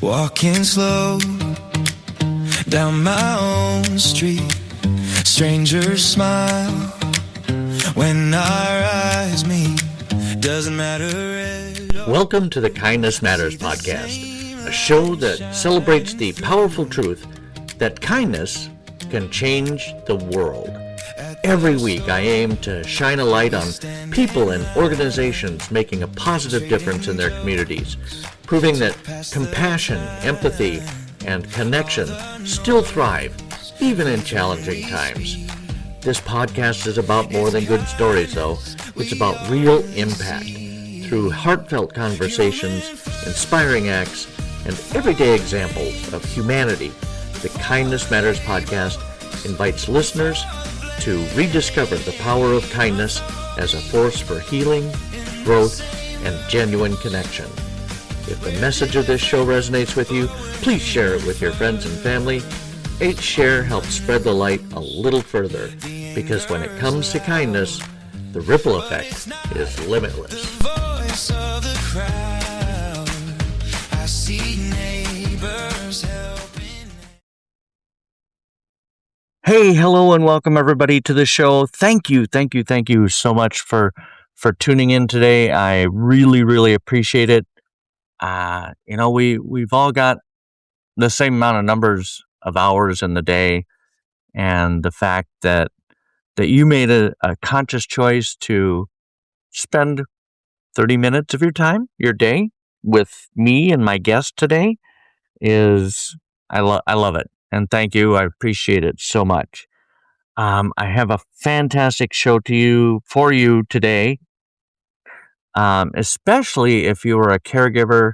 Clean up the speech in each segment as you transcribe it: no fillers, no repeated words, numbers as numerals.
Walking slow down my own street, strangers smile when our eyes meet. Doesn't matter at all. Welcome to the Kindness Matters podcast, a show that celebrates the powerful truth that kindness can change the world. Every week I aim to shine a light on people and organizations making a positive difference in their communities, proving that compassion, empathy, and connection still thrive, even in challenging times. This podcast is about more than good stories, though. It's about real impact. Through heartfelt conversations, inspiring acts, and everyday examples of humanity, the Kindness Matters podcast invites listeners to rediscover the power of kindness as a force for healing, growth, and genuine connection. If the message of this show resonates with you, please share it with your friends and family. Each share helps spread the light a little further, because when it comes to kindness, the ripple effect is limitless. Voice of the crowd, I see neighbors helping. Hey, hello, and welcome everybody to the show. Thank you so much for tuning in today. I really appreciate it. We've all got the same amount of numbers of hours in the day, and the fact that you made a conscious choice to spend 30 minutes of your day with me and my guest today is, I love it. And thank you. I appreciate it so much. I have a fantastic show for you today, especially if you are a caregiver.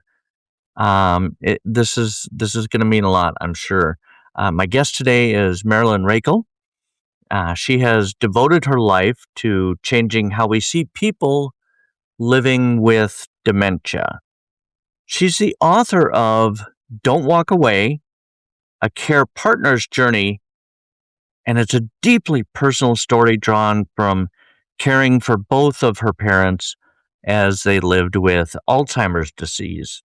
This is going to mean a lot, I'm sure. My guest today is Marilyn Raichle. She has devoted her life to changing how we see people living with dementia. She's the author of Don't Walk Away, A Care Partner's Journey, and it's a deeply personal story drawn from caring for both of her parents as they lived with Alzheimer's disease.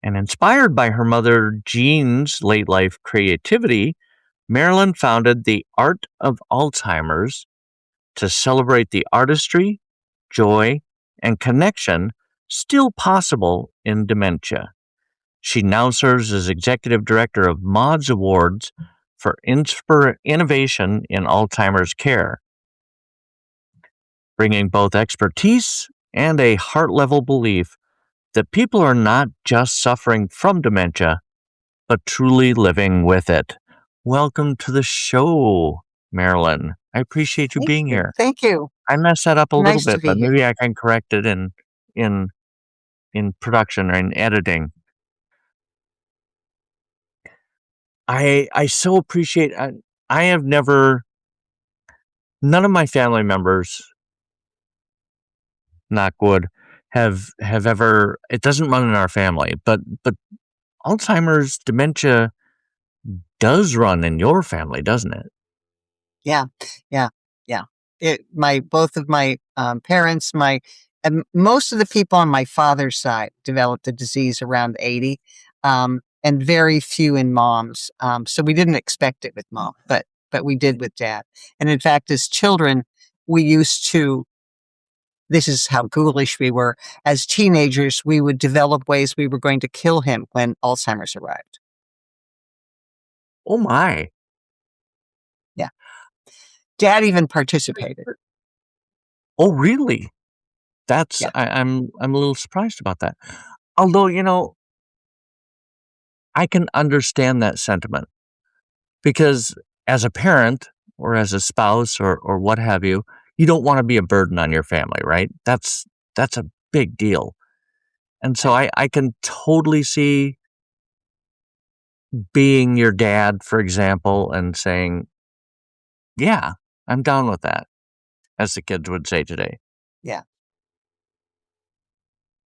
And inspired by her mother Jean's late-life creativity, Marilyn founded the Art of Alzheimer's to celebrate the artistry, joy, and connection still possible in dementia. She now serves as executive director of Mods Awards for innovation in Alzheimer's care, bringing both expertise and a heart-level belief that people are not just suffering from dementia, but truly living with it. Welcome to the show, Marilyn. I appreciate you being here. Thank you. I messed that up a Nice little to bit, be but here. maybe I can correct it in production or in editing. I so appreciate. I have never. None of my family members, knock wood, have ever. It doesn't run in our family, but Alzheimer's dementia does run in your family, doesn't it? Yeah. Both of my parents, and most of the people on my father's side developed the disease around 80, and very few in mom's. So we didn't expect it with mom, but we did with dad. And in fact, as children, we used to. This is how ghoulish we were. As teenagers, we would develop ways we were going to kill him when Alzheimer's arrived. Oh my! Dad even participated. Oh really? That's Yeah. I'm a little surprised about that. Although I can understand that sentiment, because as a parent or as a spouse or what have you, you don't want to be a burden on your family, right? That's a big deal. And so I can totally see being your dad, for example, and saying, yeah, I'm down with that, as the kids would say today. Yeah.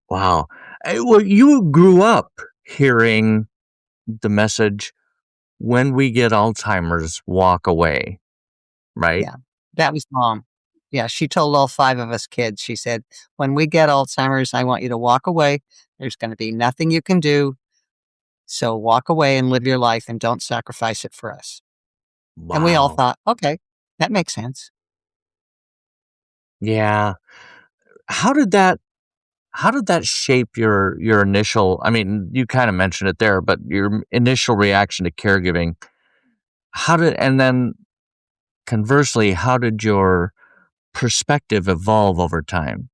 Wow. Well, you grew up hearing the message, when we get Alzheimer's, walk away, right? Yeah. That was mom. Yeah, she told all 5 of us kids, she said, when we get Alzheimer's, I want you to walk away. There's going to be nothing you can do. So walk away and live your life and don't sacrifice it for us. And we all Wow. thought, okay, that makes sense. Yeah. How did that shape your initial, I mean, you kind of mentioned it there, but your initial reaction to caregiving? And then conversely, how did your perspective evolve over time?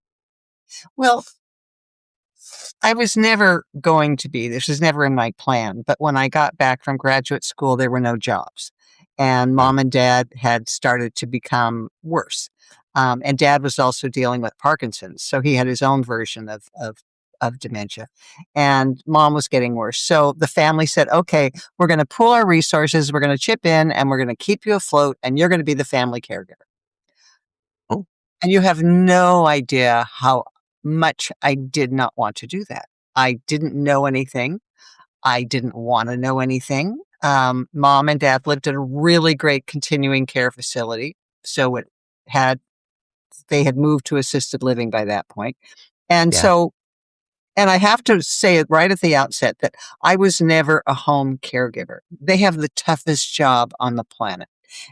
Well, I was never going to be, this was never in my plan. But when I got back from graduate school, there were no jobs. And Okay. mom and dad had started to become worse. And dad was also dealing with Parkinson's. So he had his own version of dementia. And mom was getting worse. So the family said, okay, we're going to pool our resources, we're going to chip in, and we're going to keep you afloat, and you're going to be the family caregiver. Oh, And you have no idea how much I did not want to do that. I didn't know anything. I didn't want to know anything. Mom and dad lived at a really great continuing care facility. So had, they had moved to assisted living by that point. And yeah. so, and I have to say it right at the outset that I was never a home caregiver. They have the toughest job on the planet,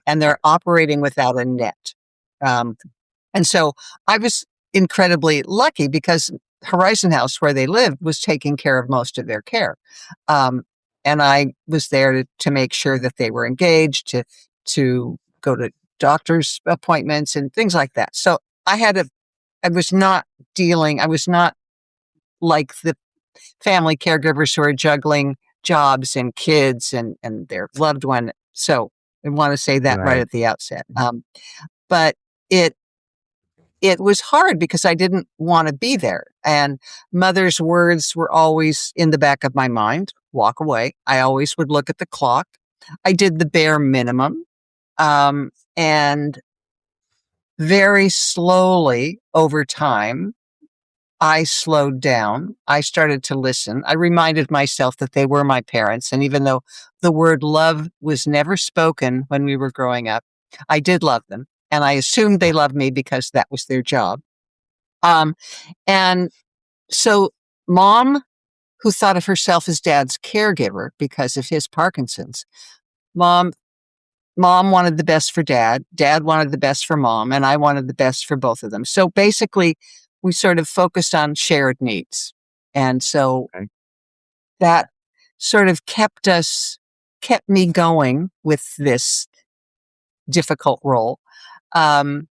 and they're operating without a net. Um, and so I was incredibly lucky because Horizon House, where they lived, was taking care of most of their care. Um, and I was there to make sure that they were engaged, to go to doctor's appointments and things like that. So I was not I was not like the family caregivers who are juggling jobs and kids and their loved one. So I want to say that right Right. at the outset. But it, it was hard because I didn't want to be there. And mother's words were always in the back of my mind, walk away. I always would look at the clock. I did the bare minimum. And very slowly over time, I slowed down. I started to listen. I reminded myself that they were my parents. And even though the word love was never spoken when we were growing up, I did love them. And I assumed they Yeah. loved me because that was their job. Um, and so mom, who thought of herself as dad's caregiver because of his Parkinson's, mom, mom wanted the best for dad. Dad wanted the best for mom, and I wanted the best for both of them. So basically, we sort of focused on shared needs. And so Okay. that sort of kept me going with this difficult role. Um,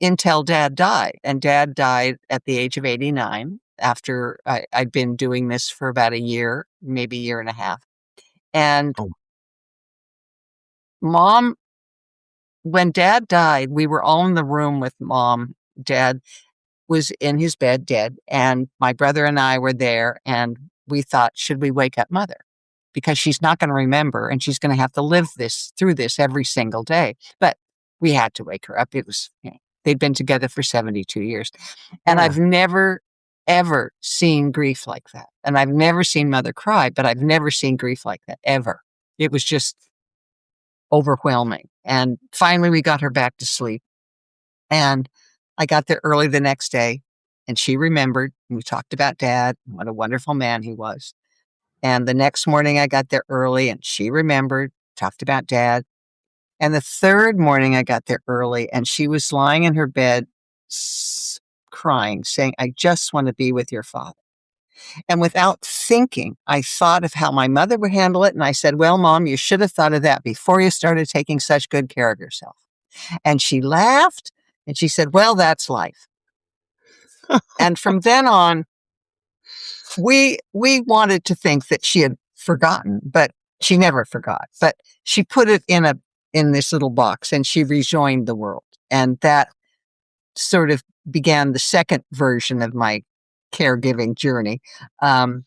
until dad died. And dad died at the age of 89 after I'd been doing this for about a year, maybe a year and a half. And Oh, mom, when dad died, we were all in the room with mom. Dad was in his bed dead, and my brother and I were there, and we thought, should we wake up mother? Because she's not going to remember and she's going to have to live through this every single day. But we had to wake her up. It was, they'd been together for 72 years. And yeah. I've never, ever seen grief like that. And I've never seen mother cry, but I've never seen grief like that ever. It was just overwhelming. And finally, we got her back to sleep. And I got there early the next day, and she remembered. And we talked about dad, what a wonderful man he was. And the next morning, I got there early, and she remembered, talked about dad. And the third morning, I got there early, and she was lying in her bed, crying, saying, I just want to be with your father. And without thinking, I thought of how my mother would handle it. And I said, well, mom, you should have thought of that before you started taking such good care of yourself. And she laughed and she said, well, that's life. And from then on, we wanted to think that she had forgotten, but she never forgot. But she put it in this little box and she rejoined the world. And that sort of began the second version of my caregiving journey. And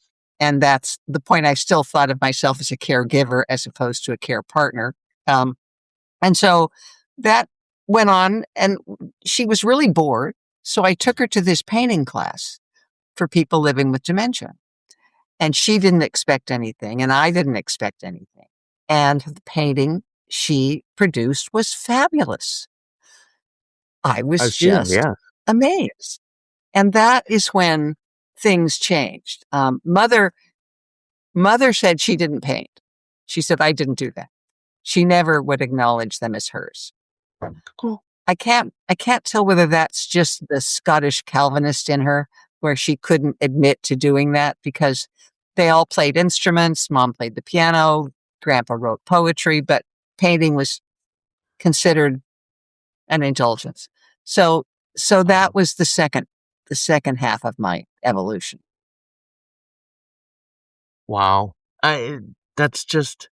that's the point. I still thought of myself as a caregiver as opposed to a care partner. And so that went on, and she was really bored. So I took her to this painting class for people living with dementia. And she didn't expect anything, and I didn't expect anything. And the painting she produced was fabulous. I I was assume, just yeah. amazed. And that is when things changed. Mother Mother said she didn't paint. She said, I didn't do that. She never would acknowledge them as hers. Cool. I can't tell whether that's just the Scottish Calvinist in her, where she couldn't admit to doing that, because they all played instruments. Mom played the piano. Grandpa wrote poetry, but painting was considered an indulgence. So that was the second half of my evolution. Wow. That's just,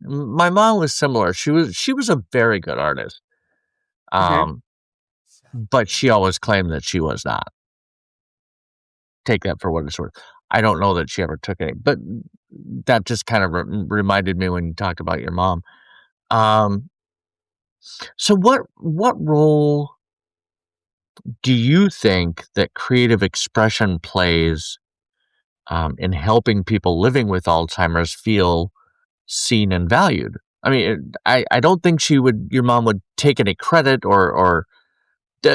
my mom was similar. She was a very good artist. But she always claimed that she was not. Take that for what it's worth. I don't know that she ever took it, but that just kind of reminded me when you talked about your mom. So what role do you think that creative expression plays in helping people living with Alzheimer's feel seen and valued? I mean, I don't think your mom would take any credit, or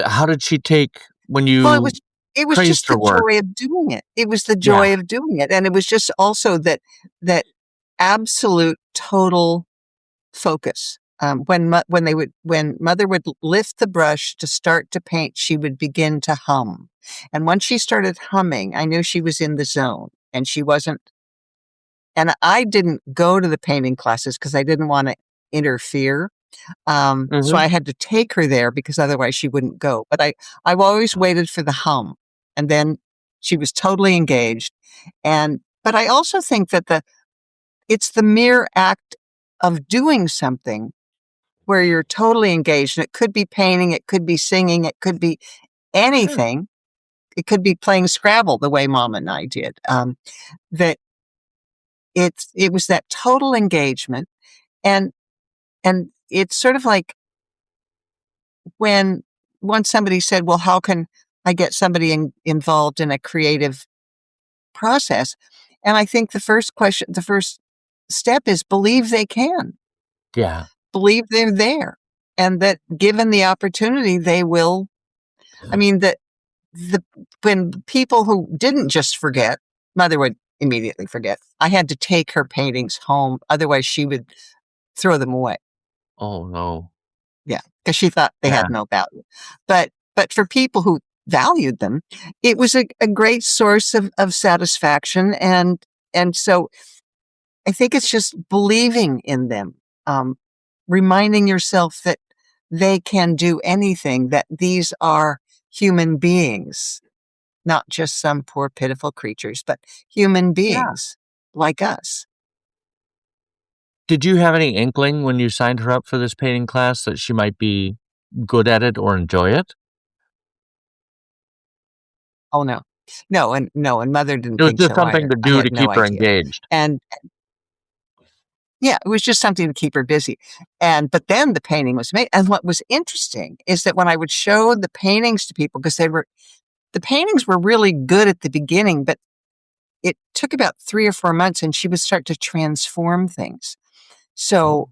how did she take when Well, you it was praised just her the work? joy of doing it. It was the Yeah. joy of doing it. And it was just also that absolute total focus. When mother would lift the brush to start to paint, she would begin to hum. And once she started humming, I knew she was in the zone, and she wasn't. And I didn't go to the painting classes because I didn't want to interfere. So I had to take her there because otherwise she wouldn't go. But I've always waited for the hum, and then she was totally engaged. But I also think that it's the mere act of doing something where you're totally engaged. And it could be painting, it could be singing, it could be anything. It could be playing Scrabble the way Mom and I did. That it was that total engagement, and it's sort of like when once somebody said, well, how can I get somebody involved in a creative process? And I think the first step is believe they can. Yeah. Believe they're there, and that given the opportunity, they will. I mean, when people who didn't just forget, Mother would immediately forget. I had to take her paintings home, otherwise she would throw them away. Oh no. Yeah, because she thought they had no value. But for people who valued them, it was a great source of satisfaction, and so I think it's just believing in them, reminding yourself that they can do anything, that these are human beings, not just some poor pitiful creatures, but human beings like us. Did you have any inkling when you signed her up for this painting class that she might be good at it or enjoy it? Oh no, and Mother didn't It was think just so something either. to I do had to no keep her idea, engaged. and yeah, it was just something to keep her busy. But then the painting was made, and what was interesting is that when I would show the paintings to people, because the paintings were really good at the beginning, but it took about 3 or 4 months, and she would start to transform things. So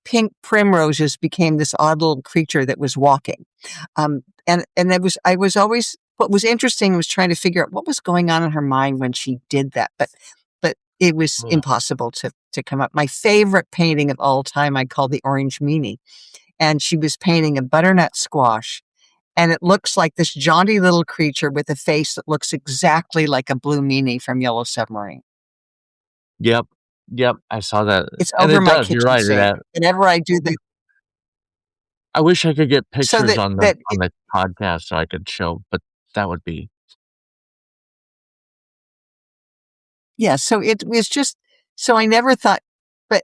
pink primroses became this odd little creature that was walking. And I was always, what was interesting was trying to figure out what was going on in her mind when she did that. But it was impossible to come up. My favorite painting of all time, I call the Orange Meanie. And she was painting a butternut squash. And it looks like this jaunty little creature with a face that looks exactly like a blue meanie from Yellow Submarine. Yep. I saw that. It's And over it my does. You're kitchen right. sink. Whenever I do I wish I could get so pictures on that the podcast so I could show, but that would be. yeah, so it was just, so I never thought,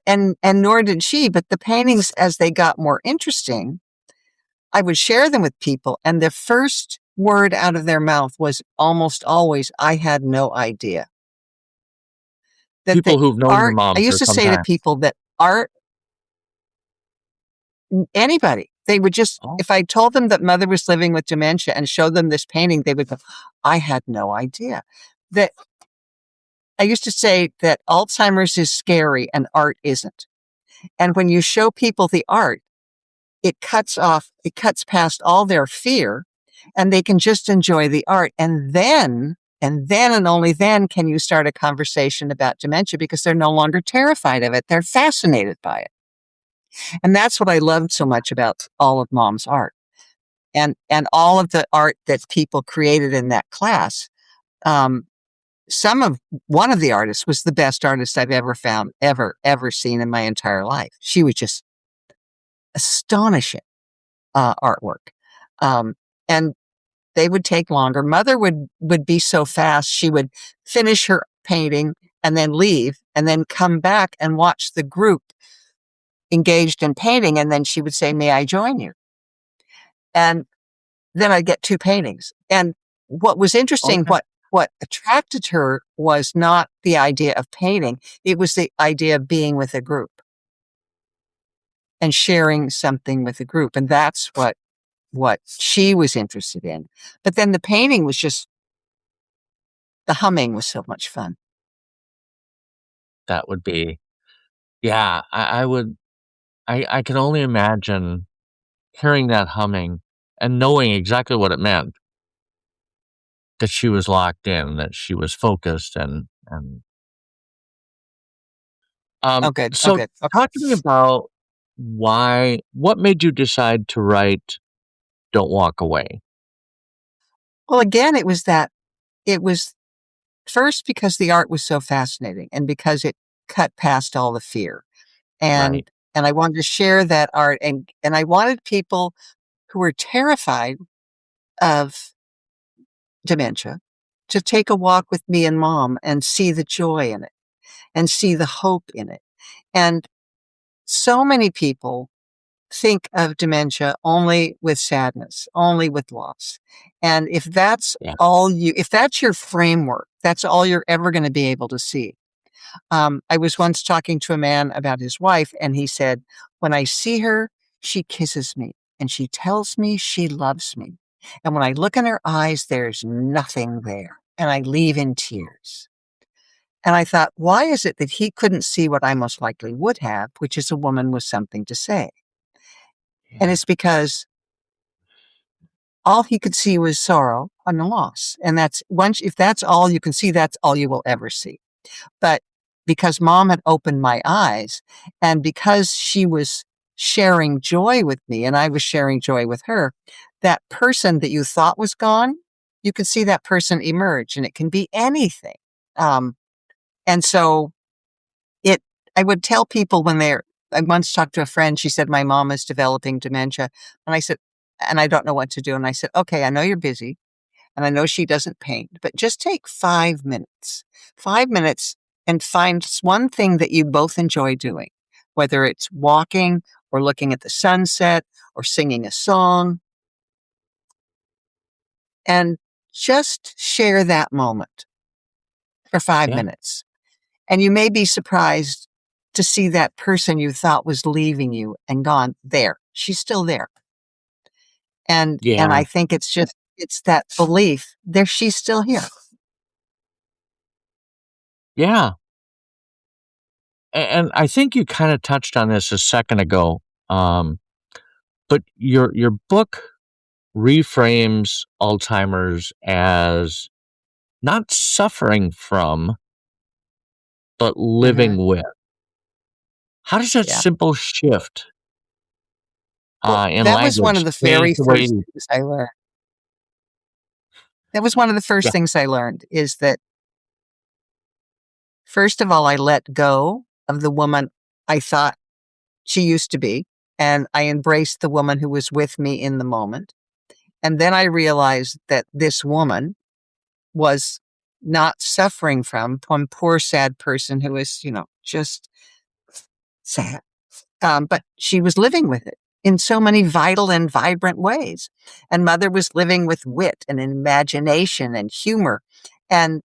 and nor did she, but the paintings, as they got more interesting, I would share them with people, and the first word out of their mouth was almost always, I had no idea. That People who've known your art, mom I used for to some say to time. people that art, anybody, they would just, if I told them that Mother was living with dementia and showed them this painting, they would go, I had no idea. That I used to say that Alzheimer's is scary and art isn't. And when you show people the art, it cuts past all their fear, and they can just enjoy the art. And then And then and only then can you start a conversation about dementia because they're no longer terrified of it. They're fascinated by it. And that's what I loved so much about all of Mom's art. And all of the art that people created in that class. One of the artists was the best artist I've ever found, ever seen in my entire life. She was just astonishing artwork. And they would take longer. Mother would be so fast, she would finish her painting and then leave and then come back and watch the group engaged in painting. And then she would say, "May I join you?" And then I'd get 2 paintings. And what was interesting, Okay. what attracted her was not the idea of painting. It was the idea of being with a group and sharing something with a group. And that's what she was interested in. But then the painting was just, the humming was so much fun. That would be, yeah, I would, I can only imagine hearing that humming and knowing exactly what it meant, that she was locked in, that she was focused and Oh, good. Oh, so good. Okay. talk to me about what made you decide to write Don't Walk Away? Well, again, it was first because the art was so fascinating and because it cut past all the fear. Right. And I wanted to share that art, and I wanted people who were terrified of dementia to take a walk with me and Mom and see the joy in it and see the hope in it. And so many people think of dementia only with sadness, only with loss. And Yeah. if that's your framework, that's all you're ever going to be able to see. I was once talking to a man about his wife, and he said, "When I see her, she kisses me and she tells me she loves me. And when I look in her eyes, there's nothing there. And I leave in tears." And I thought, why is it that he couldn't see what I most likely would have, which is a woman with something to say? And Yeah. it's because all he could see was sorrow and loss. And if that's all you can see, that's all you will ever see. But because Mom had opened my eyes, and because she was sharing joy with me and I was sharing joy with her, that person that you thought was gone, you could see that person emerge, and it can be anything. Um, and so it, I would tell people I once talked to a friend, she said, "My mom is developing dementia." And I said, "And I don't know what to do." And I said, "Okay, I know you're busy. And I know she doesn't paint, but just take 5 minutes and find one thing that you both enjoy doing, whether it's walking or looking at the sunset or singing a song, and just share that moment for five Yeah. minutes. And you may be surprised to see that person you thought was leaving you and gone there. She's still there. And Yeah. I think it's that belief there, she's still here. Yeah. And I think you kind of touched on this a second ago. But your book reframes Alzheimer's as not suffering from, but Hmm. living with. How does that Yeah. simple shift Well, in that was one language of the change very the way first you? things I learned. That was one of the first Yeah. things I learned is that, first of all, I let go of the woman I thought she used to be, and I embraced the woman who was with me in the moment. And then I realized that this woman was not suffering from one poor, sad person who was, just sad. But she was living with it in so many vital and vibrant ways. And Mother was living with wit and imagination and humor. And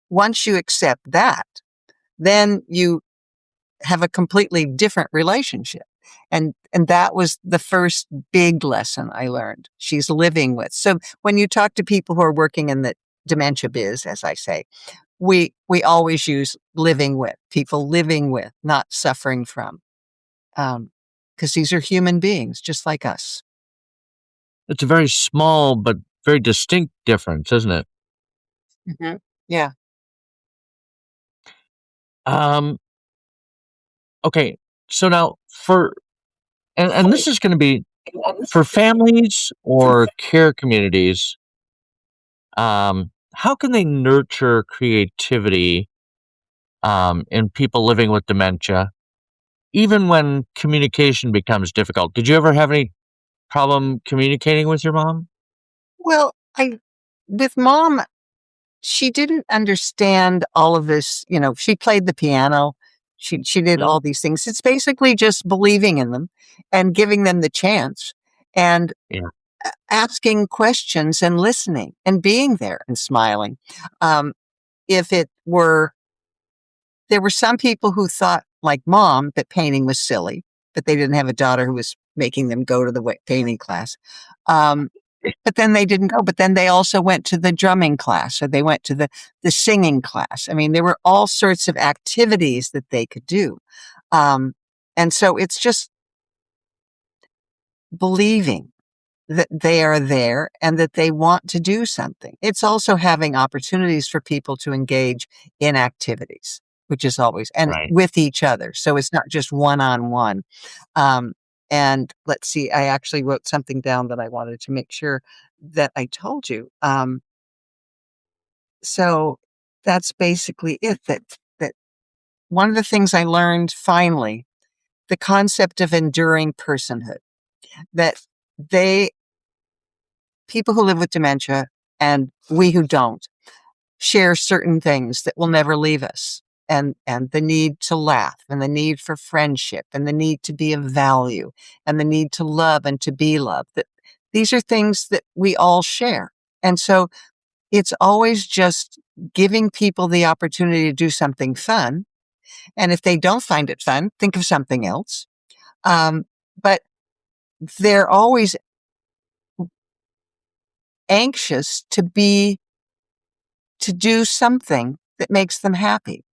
once you accept that, then you have a completely different relationship. And that was the first big lesson I learned. She's living with. So when you talk to people who are working in the dementia biz, as I say, we always use living with, people living with, not suffering from. Because these are human beings just like us. It's a very small but very distinct difference, isn't it? Mhm. Yeah. Um, okay, so now and this is going to be for families or care communities. How can they nurture creativity in people living with dementia, even when communication becomes difficult? Did you ever have any problem communicating with your mom? Well, I with mom, she didn't understand all of this, she played the piano. She did Mm, all these things. It's basically just believing in them and giving them the chance and yeah. asking questions and listening and being there and smiling. Um, if it were There were some people who thought, like mom, that painting was silly, but they didn't have a daughter who was making them go to the painting class. Um, but then they didn't go. But then they also went to the drumming class, or they went to the singing class. I mean, there were all sorts of activities that they could do. Um, and so it's just believing that they are there and that they want to do something. It's also having opportunities for people to engage in activities, which is always, and Right. with each other. So it's not just one on one. And let's see, I actually wrote something down that I wanted to make sure that I told you. So that's basically it. That one of the things I learned finally, the concept of enduring personhood, that they people who live with dementia and we who don't share certain things that will never leave us, and the need to laugh and the need for friendship and the need to be of value and the need to love and to be loved, that these are things that we all share. And so it's always just giving people the opportunity to do something fun, and if they don't find it fun, think of something else. But they're always anxious to do something that makes them happy.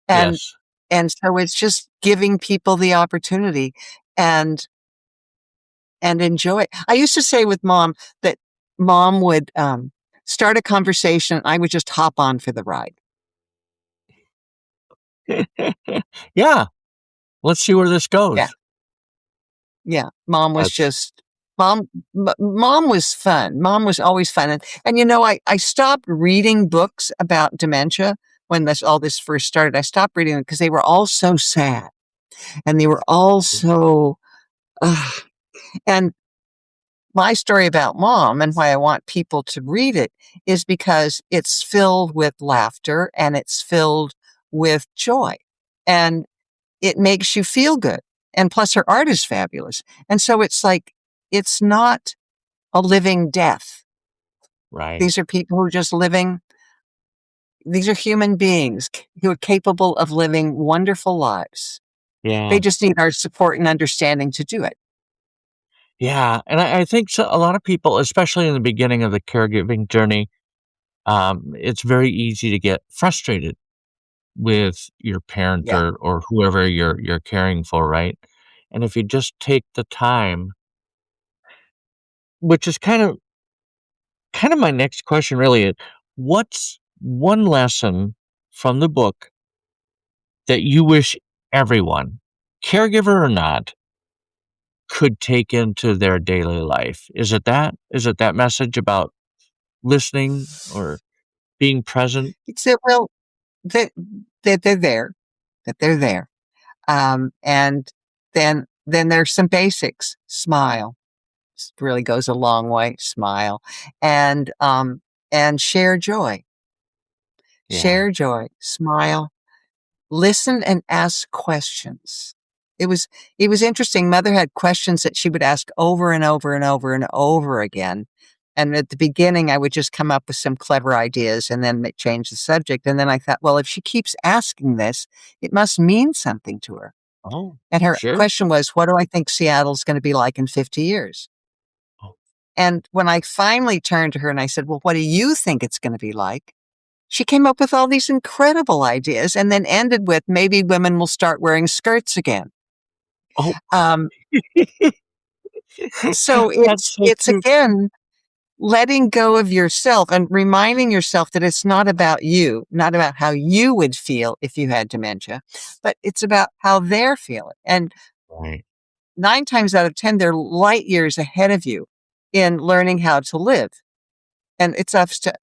And Yes. and so it's just giving people the opportunity and enjoy. I used to say with mom that mom would start a conversation. I would just hop on for the ride. Yeah. Let's see where this Yeah, goes. yeah. Mom was That's just mom was fun. Mom was always fun. And I stopped reading books about dementia when all this first started. I stopped reading them because they were all so sad and they were all so. Ugh. And my story about mom and why I want people to read it is because it's filled with laughter and it's filled with joy and it makes you feel good. And plus her art is fabulous. And so it's like, it's not a living death. right. These are people who are just living, these are human beings who are capable of living wonderful lives. They Yeah. just need our support and understanding to do it. Yeah. And I think so, a lot of people, especially in the beginning of the caregiving journey, it's very easy to get frustrated with your parent Yeah. or whoever you're caring for, right? And if you just take the time, which is kind of my next question really is, what's one lesson from the book that you wish everyone, caregiver or not, could take into their daily life? Is it that? Is it that message about listening or being present? It's that, well, that, that they're there, that they're there. And then there's some basics. Smile really goes a long way. Smile and share joy. Yeah. Share joy. Smile. Listen and ask questions. It was it was interesting. Mother had questions that she would ask over and over and over and over again. And at the beginning, I would just come up with some clever ideas and then change the subject. And then I thought, well, if she keeps asking this, it must mean something to her. Oh, And her sure. question was, what do I think Seattle's going to be like in 50 years? Oh, And when I finally turned to her and I said, well, what do you think it's going to be like? She came up with all these incredible ideas and then ended with, maybe women will start wearing skirts again. oh, Um, so that's so it's cute. again, letting go of yourself and reminding yourself that it's not about you, not about how you would feel if you had dementia, but it's about how they're feeling. And Right. 9 times out of 10, they're light years ahead of you in learning how to live. And it's us to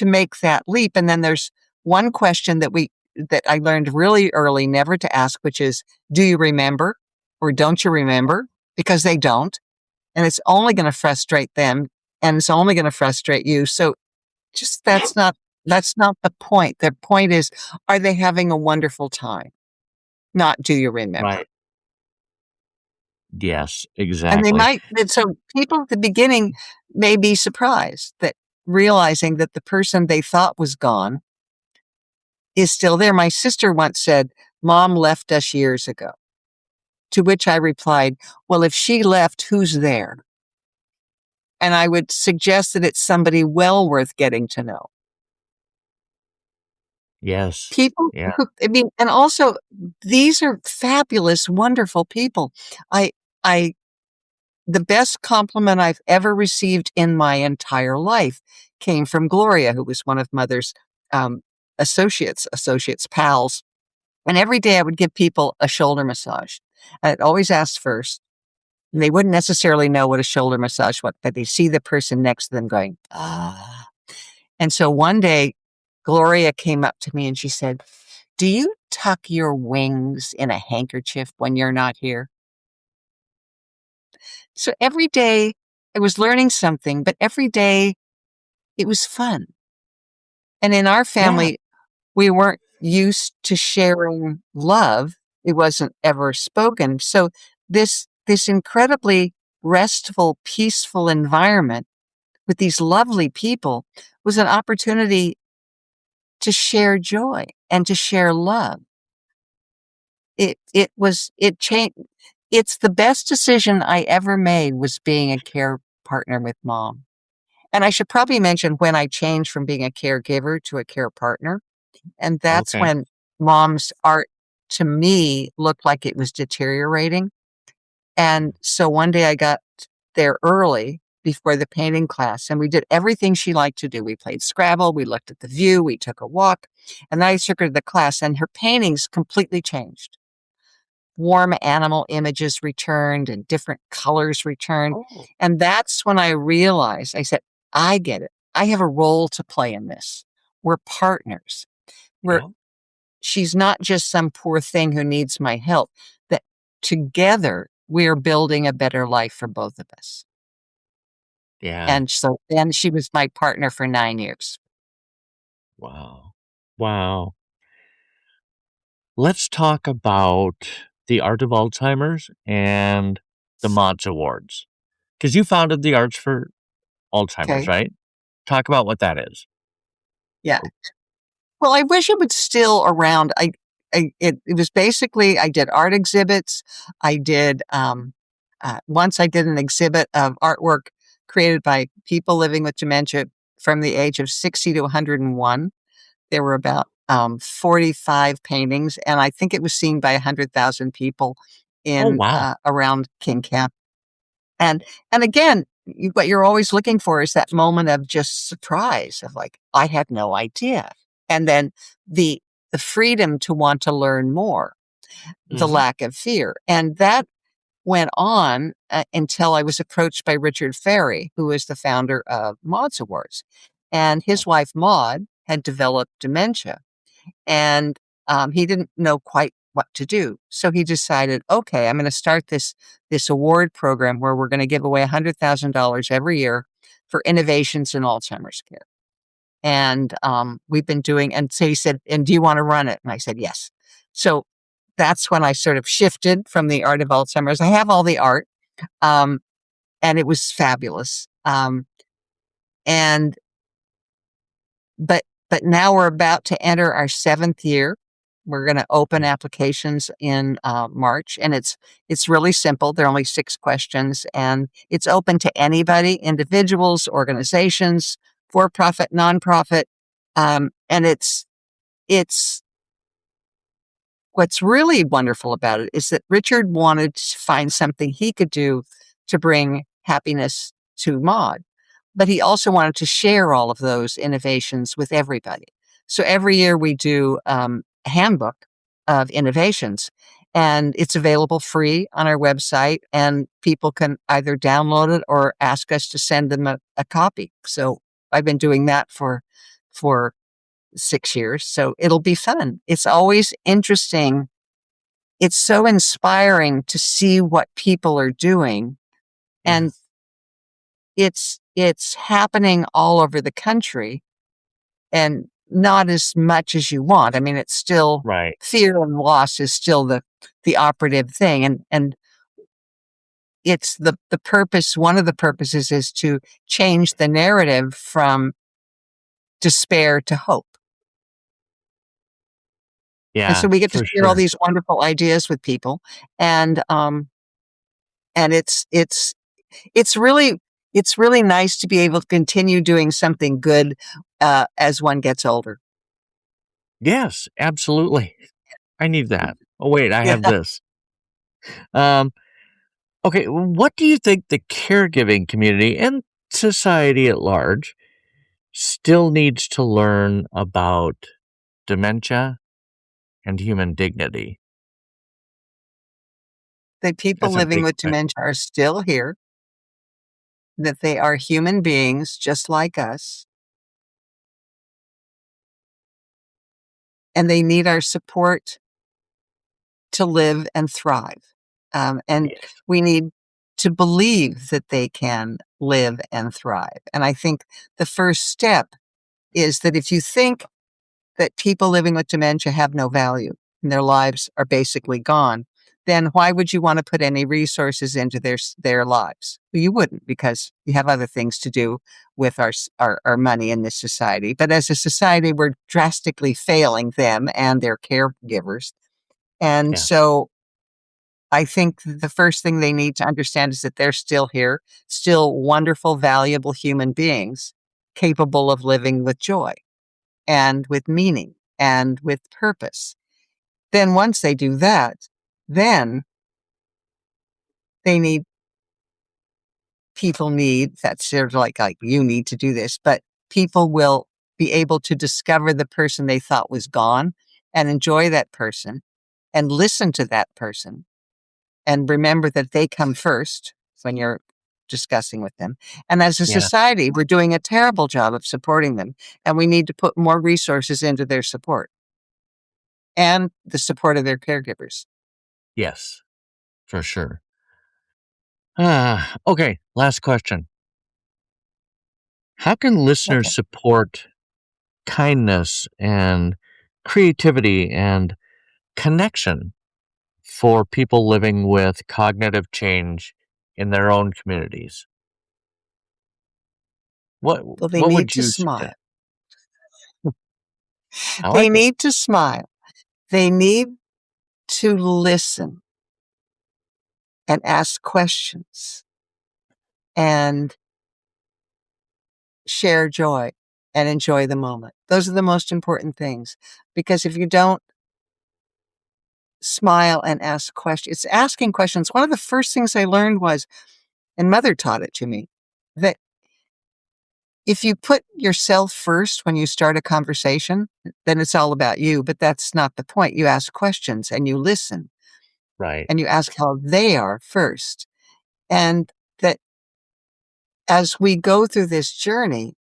make that leap. And then there's one question that I learned really early never to ask, which is, do you remember or don't you remember? Because they don't. And it's only going to frustrate them, and it's only going to frustrate you. So just that's not the point. The point is, are they having a wonderful time? Not do you remember? Right. Yes, And they exactly. might, and so people at the beginning may be surprised that realizing that the person they thought was gone is still there. My sister once said, Mom left us years ago. To which I replied, well, if she left, who's there? And I would suggest that it's somebody well worth getting to know. Yes. People Yeah. I mean, and also these are fabulous, wonderful people. I, I, the best compliment I've ever received in my entire life came from Gloria, who was one of Mother's associates, pals. And every day I would give people a shoulder massage. I'd always ask first, and they wouldn't necessarily know what a shoulder massage was, but they see the person next to them going, ah. And so one day, Gloria came up to me and she said, do you tuck your wings in a handkerchief when you're not here? So every day I was learning something, but every day it was fun. And in our Yeah. family, we weren't used to sharing love. It wasn't ever spoken. So this incredibly restful, peaceful environment with these lovely people was an opportunity to share joy and to share love. It changed. It's the best decision I ever made was being a care partner with Mom. And I should probably mention when I changed from being a caregiver to a care partner. And that's Okay. when Mom's art to me looked like it was deteriorating. And so one day I got there early before the painting class, and we did everything she liked to do. We played Scrabble, we looked at the view, we took a walk, and then I took her to the class, and her paintings completely changed. Warm animal images returned and different colors returned. Oh, And that's when I realized, I said, I get it. I have a role to play in this. We're partners. We're yeah. She's not just some poor thing who needs my help, that together we're building a better life for both of us. Yeah. And so then she was my partner for 9 years. Wow. Wow. Let's talk about the Art of Alzheimer's and the Mods Awards. Because you founded the Arts for Alzheimer's, Okay. right? Talk about what that is. Yeah. Well, I wish it was still around. It was basically, I did art exhibits. I did, once I did an exhibit of artwork created by people living with dementia from the age of 60 to 101. There were about 45 paintings, and I think it was seen by 100,000 people Oh, in wow. around King County. And again, what you're always looking for is that moment of just surprise of like, I had no idea. And then the freedom to want to learn more, the Hmm. lack of fear. And that went on until I was approached by Richard Ferry, who is the founder of Maud's Awards. And his wife, Maud, had developed dementia. And he didn't know quite what to do. So he decided, okay, I'm going to start this award program where we're going to give away $100,000 every year for innovations in Alzheimer's care. And we've been doing, and so he said, and do you want to run it? And I said, yes. So that's when I sort of shifted from the art of Alzheimer's. I have all the art, and it was fabulous. And but now we're about to enter our 7th year. We're going to open applications in March, and it's really simple. There are only 6 questions, and it's open to anybody, individuals, organizations, for-profit, nonprofit, and it's what's really wonderful about it is that Richard wanted to find something he could do to bring happiness to Maud, but he also wanted to share all of those innovations with everybody. So every year we do a handbook of innovations, and it's available free on our website, and people can either download it or ask us to send them a copy. So I've been doing that for 6 years. So it'll be fun. It's always interesting. It's so inspiring to see what people are doing, and it's happening all over the country, and not as much as you want. I mean, it's still Right. fear and loss is still the operative thing, and it's the purpose. One of the purposes is to change the narrative from despair to hope. And Yeah, so we get to for share all sure. these wonderful ideas with people, and it's really nice to be able to continue doing something good as one gets older. Yes, absolutely. I need that. Oh, wait, I Yeah, have this. Um, okay, what do you think the caregiving community and society at large still needs to learn about dementia and human dignity? that people That's a living big with question. dementia are still here, that they are human beings just like us, and they need our support to live and thrive. And Yes. we need to believe that they can live and thrive. And I think the first step is that if you think that people living with dementia have no value and their lives are basically gone, then why would you want to put any resources into their lives? Well, you wouldn't, because you have other things to do with our money in this society. But as a society, we're drastically failing them and their caregivers. And Yeah. so I think the first thing they need to understand is that they're still here, still wonderful, valuable human beings, capable of living with joy and with meaning and with purpose. Then once they do that, then they need that's sort of like you need to do this, but people will be able to discover the person they thought was gone and enjoy that person and listen to that person and remember that they come first when you're discussing with them. And as a Yeah. society, we're doing a terrible job of supporting them, and we need to put more resources into their support and the support of their caregivers. Yes, for sure. Okay, last question. How can listeners Okay. support kindness and creativity and connection for people living with cognitive change in their own communities? What Well, they what need would to you smile. suggest? I They like it. need to smile. They need to listen and ask questions and share joy and enjoy the moment. Those are the most important things, because if you don't smile and ask questions, it's asking questions. One of the first things I learned was, and mother taught it to me, that if you put yourself first when you start a conversation, then it's all about you. But that's not the point. You ask questions and you listen Right. and you ask how they are first. And that as we go through this journey,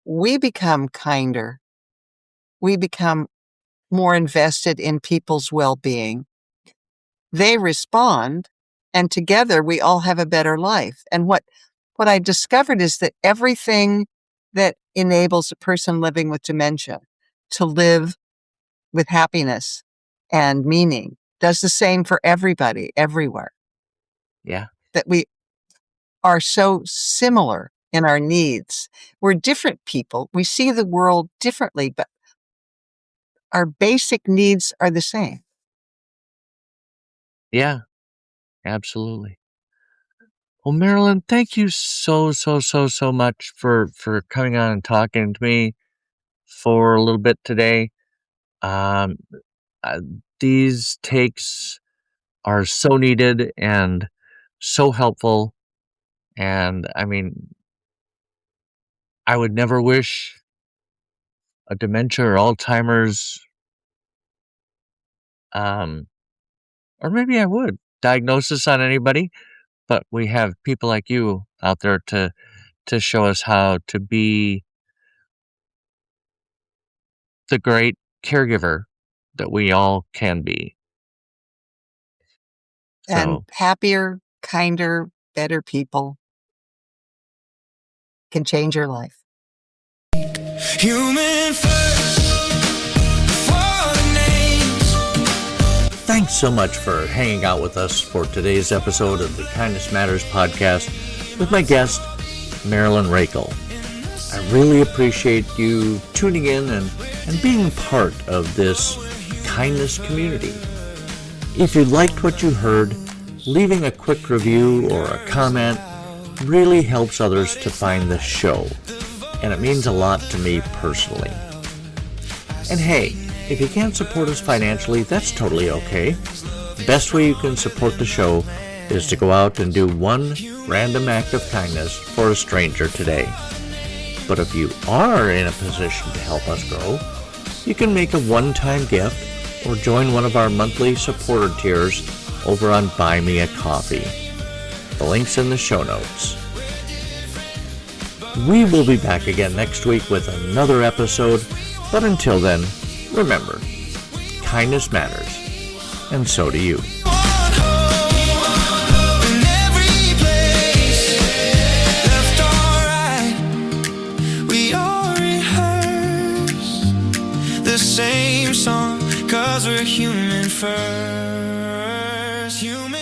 we become kinder. We become more invested in people's well being. They respond, and together we all have a better life. And what I discovered is that everything that enables a person living with dementia to live with happiness and meaning does the same for everybody, everywhere. Yeah. That we are so similar in our needs. We're different people. We see the world differently, but our basic needs are the same. Yeah, absolutely. Well, Marilyn, thank you so much for coming on and talking to me for a little bit today. Um, uh, these takes are so needed and so helpful, And I mean, I would never wish a dementia or Alzheimer's, or maybe I would, diagnosis on anybody, but we have people like you out there to show us how to be the great caregiver that we all can be. And So, happier, kinder, better people can change your life. Human first, before the names. thanks so much for hanging out with us for today's episode of the Kindness Matters podcast with my guest, Marilyn Raichle. I really appreciate you tuning in and being part of this kindness community. If you liked what you heard, leaving a quick review or a comment really helps others to find this show, and it means a lot to me personally. And hey, if you can't support us financially, that's totally okay. The best way you can support the show is to go out and do one random act of kindness for a stranger today. But if you are in a position to help us grow, you can make a one-time gift or join one of our monthly supporter tiers over on Buy Me a Coffee. The link's in the show notes. We will be back again next week with another episode, but until then, remember, kindness matters, and so do you. In every place, left or right, we all rehearse the same song, 'cause we're human first. Human